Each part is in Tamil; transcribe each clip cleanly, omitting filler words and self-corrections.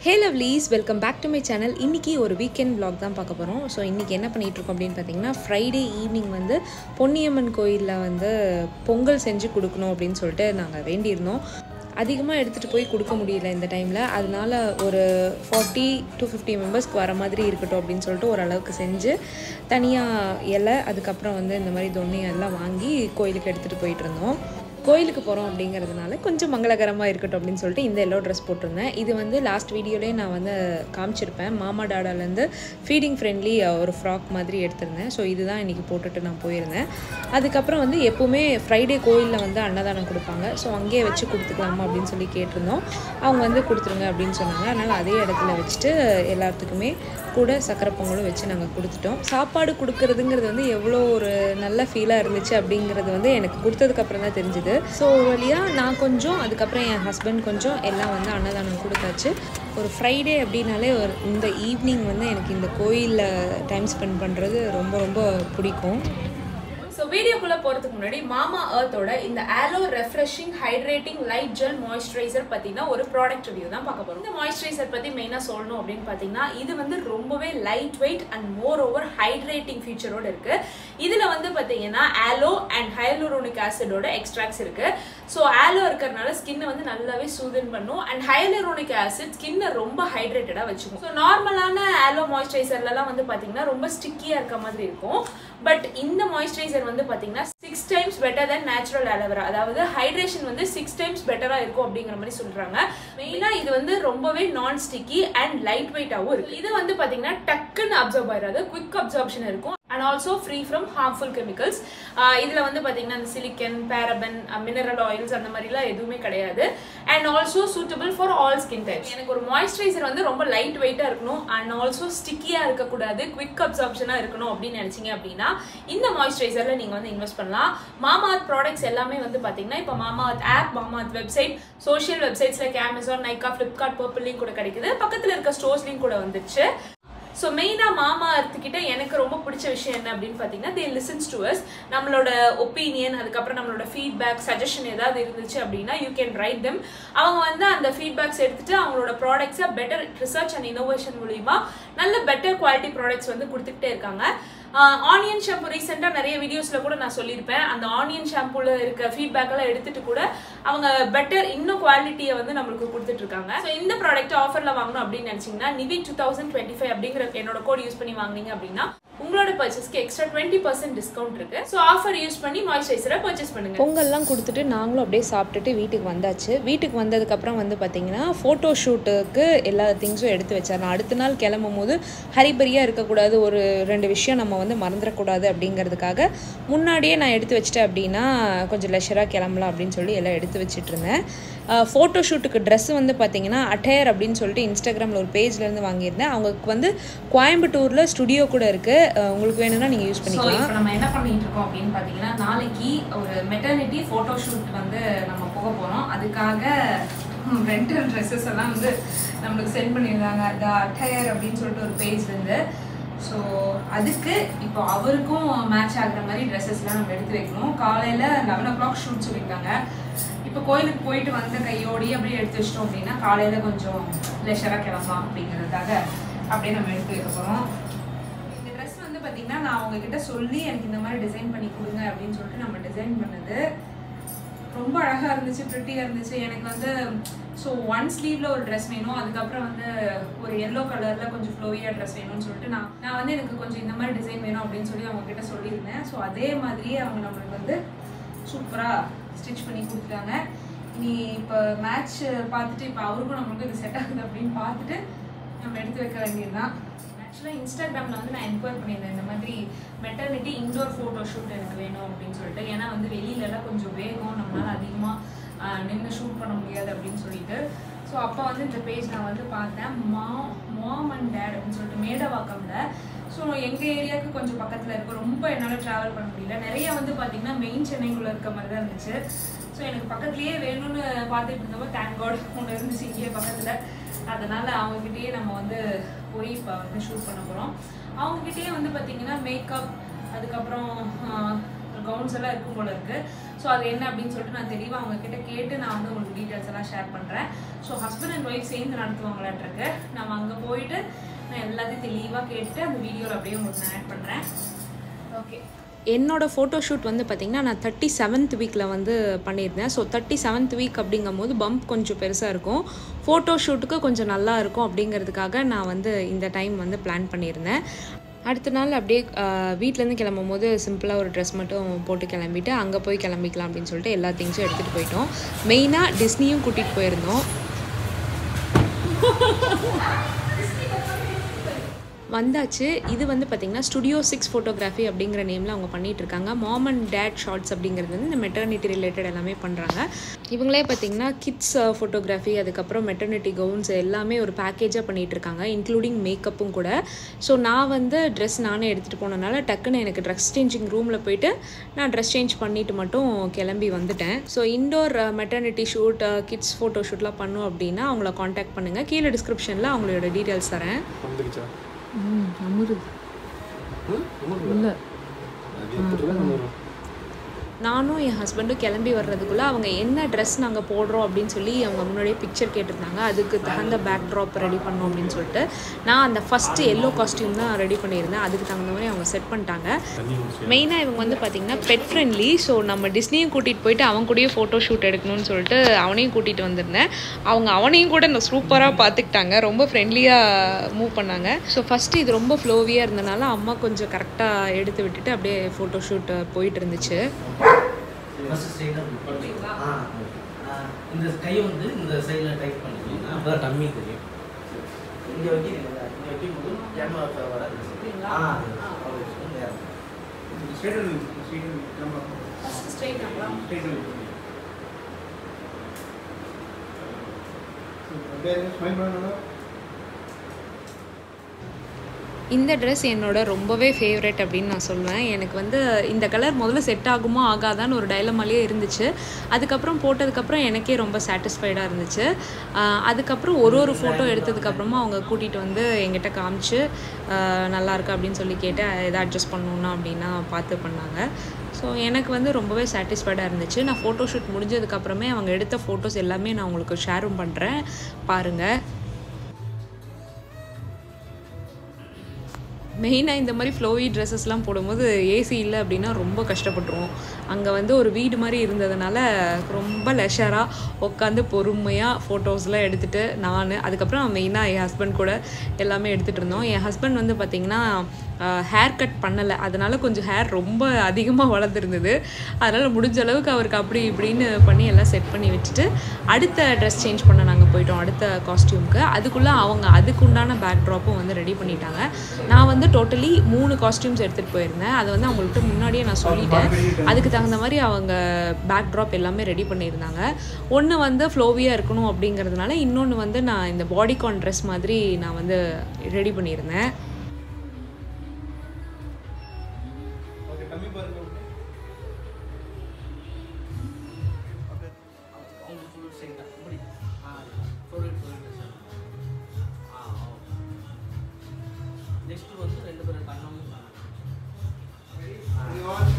Hey lovelies, welcome back to my channel. இன்னைக்கு ஒரு வீக்கெண்ட் vlog தான் பார்க்க போறோம். ஸோ இன்னைக்கு என்ன பண்ணிட்டு இருக்கோம் அப்படின்னு பார்த்தீங்கன்னா ஃப்ரைடே ஈவினிங் வந்து பொன்னியம்மன் கோயிலில் வந்து பொங்கல் செஞ்சு கொடுக்கணும் அப்படின்னு சொல்லிட்டு நாங்கள் வேண்டியிருந்தோம். அதிகமாக எடுத்துகிட்டு போய் கொடுக்க முடியல இந்த டைமில். அதனால ஒரு 40 to 50 மெம்பர்ஸ்க்கு வர மாதிரி இருக்கட்டும் அப்படின்னு சொல்லிட்டு ஓரளவுக்கு செஞ்சு தனியாக இலை அதுக்கப்புறம் வந்து இந்த மாதிரி தொன்னி எல்லாம் வாங்கி கோயிலுக்கு எடுத்துகிட்டு போயிட்டு இருந்தோம். கோயிலுக்கு போகிறோம் அப்படிங்கிறதுனால கொஞ்சம் மங்களகரமாக இருக்கட்டும் அப்படின்னு சொல்லிட்டு இந்த எல்லோ ட்ரெஸ் போட்டிருந்தேன். இது வந்து லாஸ்ட் வீடியோலேயே நான் வந்து காமிச்சிருப்பேன். மாமா டாடாலேருந்து ஃபீடிங் ஃப்ரெண்ட்லி ஒரு ஃப்ராக் மாதிரி எடுத்திருந்தேன். ஸோ இதுதான் இன்றைக்கி போட்டுட்டு நான் போயிருந்தேன். அதுக்கப்புறம் வந்து எப்போவுமே ஃப்ரைடே கோயிலில் வந்து அன்னதானம் கொடுப்பாங்க. ஸோ அங்கேயே வச்சு கொடுத்துக்கலாமா அப்படின்னு சொல்லி கேட்டிருந்தோம். அவங்க வந்து கொடுத்துருங்க அப்படின்னு சொன்னாங்க. அதனால் அதே இடத்துல வச்சுட்டு எல்லாத்துக்குமே கூட சக்கரை பொங்கலும் வச்சு நாங்கள் கொடுத்துட்டோம். சாப்பாடு கொடுக்குறதுங்கிறது வந்து எவ்வளோ ஒரு நல்ல ஃபீலாக இருந்துச்சு அப்படிங்கிறது வந்து எனக்கு கொடுத்ததுக்கப்புறம் தான் தெரிஞ்சுது. ஸோ ஒரு வழியாக நான் கொஞ்சம் அதுக்கப்புறம் என் ஹஸ்பண்ட் கொஞ்சம் எல்லாம் வந்து அன்னதானம் கொடுத்தாச்சு. ஒரு ஃப்ரைடே அப்படின்னாலே இந்த ஈவினிங் வந்து எனக்கு இந்த கோயிலில் டைம் ஸ்பெண்ட் பண்ணுறது ரொம்ப ரொம்ப பிடிக்கும். ஸோ வீடியோக்குள்ளே போகிறதுக்கு முன்னாடி மாமா எர்த்தோட இந்த aloe refreshing hydrating light gel moisturiser பற்றினா ஒரு ப்ராடக்ட் ரிவ்யூ தான் பார்க்க போகிறோம். இந்த மாய்ஸ்சரைசர் பற்றி மெயினாக சொல்லணும் அப்படின்னு பார்த்தீங்கன்னா இது வந்து ரொம்பவே light weight and moreover hydrating ஃபீச்சரோடு இருக்குது. இதில் வந்து பார்த்தீங்கன்னா ஆலோ அண்ட் ஹைலூரோனிக் ஆசிடோட எக்ஸ்ட்ராக்ட்ஸ் இருக்குது. ஸோ ஆலோ இருக்கிறதுனால ஸ்கின்னை வந்து நல்லாவே சூதன் பண்ணும் அண்ட் ஹைலூரோனிக் ஆசிட் ஸ்கின்னை ரொம்ப ஹைட்ரேட்டடாக வச்சுக்கும். ஸோ நார்மலான ஆலோ மாய்ஸ்சரைசர்லாம் வந்து பார்த்தீங்கன்னா ரொம்ப ஸ்டிக்கியாக இருக்க மாதிரி இருக்கும். பட் இந்த மாய்ஸ்சரைசர் வந்து பாத்தீங்கன்னா 6 times better than natural aloe vera. அதாவது ஹைட்ரேஷன் வந்து 6 times பெட்டரா இருக்கும் அப்படிங்கிற மாதிரி சொல்றாங்க. மெயினா இது வந்து ரொம்பவே நான் ஸ்டிக்கி அண்ட் லைட் வெயிட்டாவும் இருக்கு. இது வந்து பாத்தீங்கன்னா டக்குன்னு அப்சர்வ் ஆயிராது, குவிக் அப்சர்ப்ஷன் இருக்கும் and also free from harmful chemicals. இதுல வந்து பாத்தீங்கன்னா அந்த சிலிக்கன், பாரபன், மினரல் ஆயில்ஸ் அந்த மாதிரிலாம் எதுவுமே கிடையாது. and also suitable for all skin types. எனக்கு ஒரு மாய்ஸ்சரைசர் வந்து ரொம்ப லைட் வெயிட்டா இருக்கணும் and also ஸ்டிக்கியா இருக்கக்கூடாது, குவிக் அப்சர்ப்ஷனா இருக்கணும் அப்படின்னு நினைச்சீங்க அப்படின்னா இந்த மாய்ஸ்சரைசர்ல நீங்க வந்து இன்வெஸ்ட் பண்ணலாம். மாமா எர்த் ப்ராடக்ட்ஸ் எல்லாமே வந்து பாத்தீங்கன்னா இப்போ Mamaearth app, Mamaearth website, social websites like Amazon, Nykaa, Flipkart, பர்பிள்லையும் கூட கிடைக்குது. பக்கத்துல இருக்க ஸ்டோர்ஸ்லையும் கூட வந்துச்சு. ஸோ மெயினாக மாமா எர்த்துக்கிட்ட எனக்கு ரொம்ப பிடிச்ச விஷயம் என்ன அப்படின்னு பார்த்தீங்கன்னா தே லிசன்ஸ் டு அஸ். நம்மளோட ஒப்பீனியன் அதுக்கப்புறம் நம்மளோட ஃபீட்பேக் சஜஷன் ஏதாவது இருந்துச்சு அப்படின்னா யூ கேன் ரைட் தெம். அவங்க வந்து அந்த ஃபீட்பேக்ஸ் எடுத்துட்டு அவங்களோட ப்ராடக்ட்ஸை பெட்டர் ரிசர்ச் அண்ட் இனோவேஷன் மூலிமா நல்ல பெட்டர் குவாலிட்டி ப்ராடக்ட்ஸ் வந்து கொடுத்துக்கிட்டே இருக்காங்க. ஆனியன் ஷாம்பு ரீசெண்டாக நிறைய வீடியோஸில் கூட நான் சொல்லியிருப்பேன். அந்த ஆனியன் ஷாம்புல இருக்க ஃபீட்பேக்கெல்லாம் எடுத்துட்டு கூட அவங்க பெட்டர் இன்னும் குவாலிட்டியை வந்து நம்மளுக்கு கொடுத்துட்டு இருக்காங்க. ஸோ இந்த ப்ராடக்ட் ஆஃபரில் வாங்கணும் அப்படின்னு நினச்சிங்கன்னா நிவி 2025 அப்படிங்கிற என்னோட கோட் யூஸ் பண்ணி வாங்கினீங்க அப்படின்னா உங்களோட பர்ச்சேஸ்க்கு எக்ஸ்ட்ரா 20% டிஸ்கவுண்ட் இருக்கு. ஸோ ஆஃபர் யூஸ் பண்ணி மாய்ஸ்சரைசரை பர்ச்சேஸ் பண்ணுங்க. பொங்கல்லாம் கொடுத்துட்டு நாங்களும் அப்படியே சாப்பிட்டுட்டு வீட்டுக்கு வந்தாச்சு. வீட்டுக்கு வந்ததுக்கப்புறம் வந்து பார்த்தீங்கன்னா ஃபோட்டோ ஷூட்டுக்கு எல்லா திங்ஸும் எடுத்து வச்சார். அடுத்த நாள் கிளம்பும் போது ஹரிபரியாக இருக்கக்கூடாது, ஒரு 2 விஷயம் நம்ம வந்து மறந்துடக்கூடாது அப்படிங்கிறதுக்காக முன்னாடியே நான் எடுத்து வச்சிட்டேன் அப்படின்னா கொஞ்சம் லெஷராக கிளம்பலாம் அப்படின்னு சொல்லி எல்லாம் எடுத்து வச்சுட்டு இருந்தேன். ஃபோட்டோ ஷூட்டுக்கு ட்ரெஸ் வந்து பார்த்தீங்கன்னா அட்டையர் அப்படின்னு சொல்லிட்டு இன்ஸ்டாகிராமில் ஒரு பேஜ்லேருந்து வாங்கியிருந்தேன். அவங்களுக்கு வந்து கோயம்புத்தூரில் ஸ்டுடியோ கூட இருக்குது. உங்களுக்கு வேணும்னா நீங்கள் யூஸ் பண்ணிக்கலாம். இப்போ நம்ம என்ன பண்ணிட்டு இருக்கோம் அப்படின்னு பார்த்தீங்கன்னா நாளைக்கு ஒரு மெட்டர்னிட்டி ஃபோட்டோ ஷூட் வந்து நம்ம போக போகிறோம். அதுக்காக ரெண்டல் ட்ரெஸ்ஸஸ் எல்லாம் வந்து நம்மளுக்கு சென்ட் பண்ணியிருந்தாங்க த அட்டையர் அப்படின்னு சொல்லிட்டு ஒரு பேஜ்லேருந்து. ஸோ அதுக்கு இப்போ அவருக்கும் மேட்ச் ஆகுற மாதிரி ட்ரெஸ்ஸஸ்லாம் நம்ம எடுத்து வைக்கணும். காலையில் 11 o'clock ஷூட் சொல்லியிருக்காங்க. இப்போ கோயிலுக்கு போயிட்டு வந்த கையோடையே அப்படியே எடுத்து வச்சிட்டோம் அப்படின்னா காலையில் கொஞ்சம் லெஷராக கிளம்பலாம் அப்படிங்கிறதுக்காக அப்படியே நம்ம எடுத்து வைக்க போகிறோம். இந்த ட்ரெஸ் வந்து பார்த்திங்கன்னா நான் அவங்கக்கிட்ட சொல்லி எனக்கு இந்த மாதிரி டிசைன் பண்ணி கொடுங்க அப்படின்னு சொல்லிட்டு நம்ம டிசைன் பண்ணது. ரொம்ப அழகாக இருந்துச்சு, ப்ரிட்டியாக இருந்துச்சு. எனக்கு வந்து ஸோ 1 ஸ்லீவில் ஒரு ட்ரெஸ் வேணும், அதுக்கப்புறம் வந்து ஒரு எல்லோ கலரில் கொஞ்சம் ஃப்ளோவியாக ட்ரெஸ் வேணும்னு சொல்லிட்டு நான் வந்து எனக்கு கொஞ்சம் இந்த மாதிரி டிசைன் வேணும் அப்படின்னு சொல்லி அவங்கக்கிட்ட சொல்லியிருந்தேன். ஸோ அதே மாதிரியே அவங்க நம்மளுக்கு வந்து சூப்பராக ஸ்டிச் பண்ணி கொடுத்துட்டாங்க. நீ இப்போ மேட்ச் பார்த்துட்டு இப்போ அவருக்கும் நம்மளுக்கும் இது செட் ஆகுது அப்படின்னு பார்த்துட்டு நம்ம எடுத்து வைக்க வேண்டியதுதான். ஆக்சுவலாக இன்ஸ்டாகிராமில் வந்து நான் என்கொயர் பண்ணியிருந்தேன் இந்த மாதிரி மெட்டர்னிட்டி இன்டோர் ஃபோட்டோ ஷூட் எனக்கு வேணும் அப்படின்னு சொல்லிட்டு. ஏன்னா வந்து வெளியிலலாம் கொஞ்சம் வேகம், நம்மளால் அதிகமாக நின்று ஷூட் பண்ண முடியாது அப்படின்னு சொல்லிட்டு. ஸோ அப்போ வந்து இந்த பேஜ் நான் வந்து பார்த்தேன், மாம் அண்ட் டேட் அப்படின்னு சொல்லிட்டு மேடவாக்கமில். ஸோ எங்கள் ஏரியாவுக்கு கொஞ்சம் பக்கத்தில் இருக்குது. ரொம்ப என்னால் ட்ராவல் பண்ண முடியல. நிறைய வந்து பார்த்திங்கன்னா மெயின் சென்னைக்குள்ளே இருக்க மாதிரி தான் இருந்துச்சு. ஸோ எனக்கு பக்கத்துலேயே வேணும்னு பார்த்துட்டு இருந்தப்போ தேங்க் காட் ஒன்று இருந்துச்சு இங்கேயே பக்கத்தில். அதனால் அவங்கக்கிட்டேயே நம்ம வந்து போய் இப்போ வந்து ஷூட் பண்ண போகிறோம். அவங்கக்கிட்டேயே வந்து பார்த்திங்கன்னா மேக்கப், அதுக்கப்புறம் கவுன்ஸ் எல்லாம் இருக்கும் போல இருக்குது. ஸோ அது என்ன அப்படின்னு சொல்லிட்டு நான் தெளிவாக அவங்கக்கிட்ட கேட்டு நான் வந்து உங்களுக்கு டீட்டெயில்ஸ் எல்லாம் ஷேர் பண்ணுறேன். ஸோ ஹஸ்பண்ட் அண்ட் ஒய்ஃப் சேர்ந்து நடத்துவாங்களான்ருக்கு. நம்ம அங்கே போயிட்டு நான் எல்லாத்தையும் தெளிவாக கேட்டு அந்த வீடியோவில் அப்படியே உங்களுக்கு நான் ஆட் பண்ணுறேன். ஓகே, என்னோடய ஃபோட்டோஷூட் வந்து பார்த்திங்கன்னா நான் 37th வீக்கில் வந்து பண்ணியிருந்தேன். ஸோ 37th வீக் அப்படிங்கும் போது பம்ப் கொஞ்சம் பெருசாக இருக்கும், ஃபோட்டோஷூட்டுக்கு கொஞ்சம் நல்லா இருக்கும் அப்படிங்கிறதுக்காக நான் வந்து இந்த டைம் வந்து பிளான் பண்ணியிருந்தேன். அடுத்த நாள் அப்படியே வீட்டிலேருந்து கிளம்பும் போது சிம்பிளாக ஒரு ட்ரெஸ் மட்டும் போட்டு கிளம்பிட்டு அங்கே போய் கிளம்பிக்கலாம் அப்படின்னு சொல்லிட்டு எல்லா திங்ஸும் எடுத்துகிட்டு போயிட்டோம். மெயினாக டிஸ்னியும் கூட்டிகிட்டு போயிருந்தோம். வந்தாச்சு. இது வந்து பார்த்திங்கன்னா ஸ்டுடியோ 6 ஃபோட்டோகிராஃபி அப்படிங்கிற நேமில் அவங்க பண்ணிகிட்ருக்காங்க. மாம் அண்ட் டேட் ஷார்ட்ஸ் அப்படிங்கிறது வந்து இந்த மெட்டர்னிட்டி ரிலேட்டட் எல்லாமே பண்ணுறாங்க. இவங்களே பார்த்திங்கன்னா கிட்ஸ் ஃபோட்டோகிராஃபி, அதுக்கப்புறம் மெட்டர்னிட்டி கவுன்ஸ் எல்லாமே ஒரு பேக்கேஜாக பண்ணிகிட்ருக்காங்க, இன்க்ளூடிங் மேக்கப்பும் கூட. ஸோ நான் வந்து ட்ரெஸ் நானே எடுத்துகிட்டு போனதுனால டக்குன்னு எனக்கு ட்ரெஸ் சேஞ்சிங் ரூமில் போயிட்டு நான் ட்ரெஸ் சேஞ்ச் பண்ணிவிட்டு மட்டும் கிளம்பி வந்துட்டேன். So indoor maternity shoot, kids photo ஷூட்லாம் பண்ணோம் அப்படின்னா அவங்கள காண்டாக்ட் பண்ணுங்கள். கீழே டிஸ்கிரிப்ஷனில் அவங்களோட டீட்டெயில்ஸ் தரேன். நானும் என் ஹஸ்பண்டும் கிளம்பி வர்றதுக்குள்ளே அவங்க என்ன ட்ரெஸ் நாங்கள் போடுறோம் அப்படின்னு சொல்லி அவங்க முன்னாடியே பிக்சர் கேட்டிருந்தாங்க. அதுக்கு தகுந்த பேக் ட்ராப் ரெடி பண்ணோம் அப்படின்னு சொல்லிட்டு நான் அந்த ஃபஸ்ட்டு எல்லோ காஸ்டியூம் தான் ரெடி பண்ணியிருந்தேன். அதுக்கு தகுந்த மாதிரி அவங்க செட் பண்ணிட்டாங்க. மெயினாக இவங்க வந்து பார்த்திங்கன்னா பெட் ஃப்ரெண்ட்லி. ஸோ நம்ம டிஸ்னியும் கூட்டிகிட்டு போயிட்டு அவங்க கூடயே ஃபோட்டோ ஷூட் எடுக்கணும்னு சொல்லிட்டு அவனையும் கூட்டிகிட்டு வந்திருந்தேன். அவங்க அவனையும் கூட நான் சூப்பராக பார்த்துக்கிட்டாங்க, ரொம்ப ஃப்ரெண்ட்லியாக மூவ் பண்ணாங்க. ஸோ ஃபஸ்ட்டு இது ரொம்ப ஃப்ளோவியாக இருந்தனால அம்மா கொஞ்சம் கரெக்டாக எடுத்து விட்டுட்டு அப்படியே ஃபோட்டோ ஷூட் போயிட்டு இருந்துச்சு. இந்த கை வந்து இந்த சைடில் டைப் பண்ணிட்டீங்கன்னா அப்போ டம்மி தெரியும். இங்கே வைக்கும்போது கேமரா வராது. இந்த ட்ரெஸ் என்னோட ரொம்பவே ஃபேவரட் அப்படின்னு நான் சொல்லுவேன். எனக்கு வந்து இந்த கலர் முதல்ல செட் ஆகுமோ ஆகாதான்னு ஒரு டைலமாலே இருந்துச்சு. அதுக்கப்புறம் போட்டதுக்கப்புறம் எனக்கே ரொம்ப சாட்டிஸ்ஃபைடாக இருந்துச்சு. அதுக்கப்புறம் ஒரு ஃபோட்டோ எடுத்ததுக்கப்புறமா அவங்க கூட்டிகிட்டு வந்து எங்கிட்ட காமிச்சு நல்லாயிருக்கு அப்படின்னு சொல்லி கேட்டு எதை அட்ஜஸ்ட் பண்ணணுன்னா அப்படின்னா பார்த்து பண்ணாங்க. ஸோ எனக்கு வந்து ரொம்பவே சாட்டிஸ்ஃபைடாக இருந்துச்சு. நான் ஃபோட்டோ ஷூட் முடிஞ்சதுக்கப்புறமே அவங்க எடுத்த ஃபோட்டோஸ் எல்லாமே நான் உங்களுக்கு ஷேரும் பண்ணுறேன், பாருங்கள். மெயினாக இந்த மாதிரி ஃப்ளோவி ட்ரெஸ்ஸஸ்லாம் போடும்போது ஏசி இல்லை அப்படின்னா ரொம்ப கஷ்டப்பட்டுருவோம். அங்கே வந்து ஒரு வீடு மாதிரி இருந்ததுனால ரொம்ப லெஷராக உட்காந்து பொறுமையாக ஃபோட்டோஸ்லாம் எடுத்துகிட்டு அதுக்கப்புறம் மெயினாக என் ஹஸ்பண்ட் கூட எல்லாமே எடுத்துகிட்டு இருந்தோம். என் ஹஸ்பண்ட் வந்து பார்த்திங்கன்னா ஹேர் கட் பண்ணலை, அதனால் கொஞ்சம் ஹேர் ரொம்ப அதிகமாக வளர்ந்துருந்தது. அதனால் முடிஞ்ச அளவுக்கு அவருக்கு அப்படி இப்படின்னு பண்ணி எல்லாம் செட் பண்ணி வச்சுட்டு அடுத்த ட்ரெஸ் சேஞ்ச் பண்ண நாங்கள் போயிட்டோம், அடுத்த காஸ்டியூமுக்கு. அதுக்குள்ளே அவங்க அதுக்குண்டான பேக் ட்ராப்பும் வந்து ரெடி பண்ணிட்டாங்க. நான் வந்து டோட்டலி 3 காஸ்டியூம்ஸ் எடுத்துகிட்டு போயிருந்தேன். அதை வந்து அவங்கள்ட்ட முன்னாடியே நான் சொல்லிட்டேன். அதுக்கு தகுந்த மாதிரி அவங்க பேக் ட்ராப் எல்லாமே ரெடி பண்ணியிருந்தாங்க. ஒன்று வந்து ஃப்ளோவியாக இருக்கணும் அப்படிங்கிறதுனால, இன்னொன்று வந்து நான் இந்த பாடிகான் ட்ரெஸ் மாதிரி நான் வந்து ரெடி பண்ணியிருந்தேன். நெக்ஸ்ட் வந்து 2 பேரும் கண்ணாம 1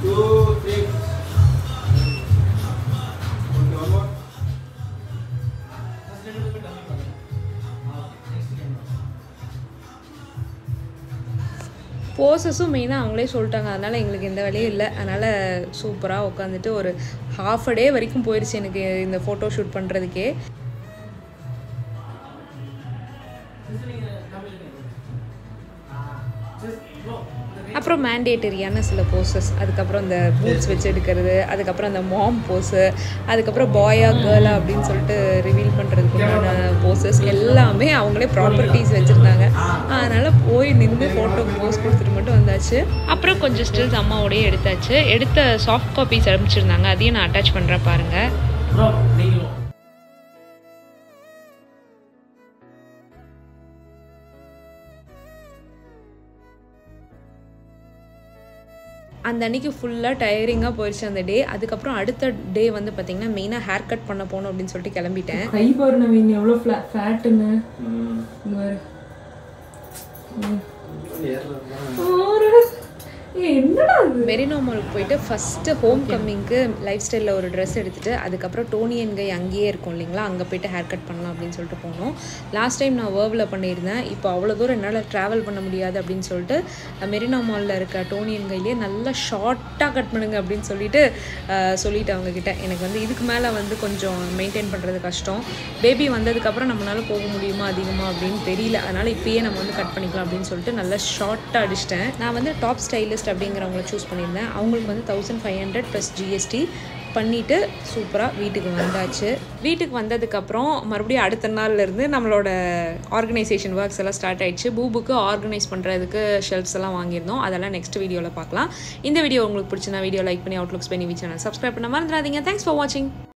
2 3 போசஸும் மெயினாக அவங்களே சொல்லிட்டாங்க, அதனால் எங்களுக்கு எந்த வேலையும் இல்லை. அதனால் சூப்பராக உட்காந்துட்டு ஒரு ½ டே வரைக்கும் போயிடுச்சு எனக்கு இந்த ஃபோட்டோ ஷூட் பண்ணுறதுக்கே. அப்புறம் மேண்டேட்டரியான சில போஸஸ், அதுக்கப்புறம் இந்த பூட்ஸ் வச்சு எடுக்கிறது, அதுக்கப்புறம் அந்த மாம் போஸு, அதுக்கப்புறம் பாயா கேர்ளா அப்படின்னு சொல்லிட்டு ரிவீல் பண்ணுறதுக்குண்டான போஸஸ் எல்லாமே அவங்களே ப்ராப்பர்ட்டிஸ் வச்சுருந்தாங்க. அதனால் போய் நின்று ஃபோட்டோ போஸ் கொடுத்துட்டு மட்டும் வந்தாச்சு. அப்புறம் கொஞ்சம் ஸ்டில்ஸ் அம்மாவோடய எடுத்தாச்சு. எடுத்த சாஃப்ட் காப்பீஸ் அனுப்பிச்சிருந்தாங்க, அதையும் நான் அட்டாச் பண்ணுறேன் பாருங்கள். அந்த அன்றைக்கி ஃபுல்லாக டயரிங்காக போயிடுச்சு அந்த டே. அதுக்கப்புறம் அடுத்த டே வந்து பார்த்திங்கன்னா மெயினாக ஹேர் கட் பண்ண போகணும் அப்படின்னு சொல்லிட்டு கிளம்பிட்டேன். கை பாரு நவீன் எவ்வளோ ஃபேட்டுன்னு. என்னடா இது? மெரினோ மாலுக்கு போயிட்டு ஃபஸ்ட்டு ஹோம் கம்மிங்க்கு லைஃப் ஸ்டைலில் ஒரு ட்ரெஸ் எடுத்துகிட்டு அதுக்கப்புறம் டோனி அண்ட் கை அங்கேயே இருக்கும் இல்லைங்களா, அங்கே போயிட்டு ஹேர் கட் பண்ணலாம் அப்படின்னு சொல்லிட்டு போனோம். லாஸ்ட் டைம் நான் வேர்வில் பண்ணியிருந்தேன். இப்போ அவ்வளோ தூரம் என்னால் ட்ராவல் பண்ண முடியாது அப்படின்னு சொல்லிட்டு மெரினோ மாலில் இருக்க டோனி அண்ட் கையிலேயே நல்லா ஷார்ட்டாக கட் பண்ணுங்க அப்படின்னு சொல்லிட்டு அவங்கக்கிட்ட எனக்கு வந்து இதுக்கு மேலே வந்து கொஞ்சம் மெயின்டைன் பண்ணுறது கஷ்டம். பேபி வந்ததுக்கப்புறம் நம்மளால போக முடியுமா அதிகமாக அப்படின்னு தெரியல. அதனால் இப்போயே நம்ம வந்து கட் பண்ணிக்கலாம் அப்படின்னு சொல்லிட்டு நல்லா ஷார்ட்டாக அடிச்சிட்டேன். நான் வந்து டாப் ஸ்டைலிஸ்ட் அப்படிங்கிறவங்கள சூஸ் பண்ணியிருந்தேன். அவங்களுக்கு வந்து 1500 + GST பண்ணிவிட்டு சூப்பராக வீட்டுக்கு வந்தாச்சு. வீட்டுக்கு வந்ததுக்கப்புறம் மறுபடியும் அடுத்த நாள்லேருந்து நம்மளோட ஆர்கனைசேஷன் ஒர்க்ஸ் எல்லாம் ஸ்டார்ட் ஆகிடுச்சு. பூபுக்கு ஆர்கனைஸ் பண்ணுறதுக்கு ஷெல்ஃப்ஸ் எல்லாம் வாங்கியிருந்தோம். அதெல்லாம் நெக்ஸ்ட் வீடியோவில் பார்க்கலாம். இந்த வீடியோ உங்களுக்கு பிடிச்சிருந்தா வீடியோ லைக் பண்ணி அவுட்லுக்ஸ் பண்ணி சேனல் சப்ஸ்கிரைப் பண்ண மறந்துடாதீங்க. தேங்க்ஸ் ஃபார் வாட்சிங்.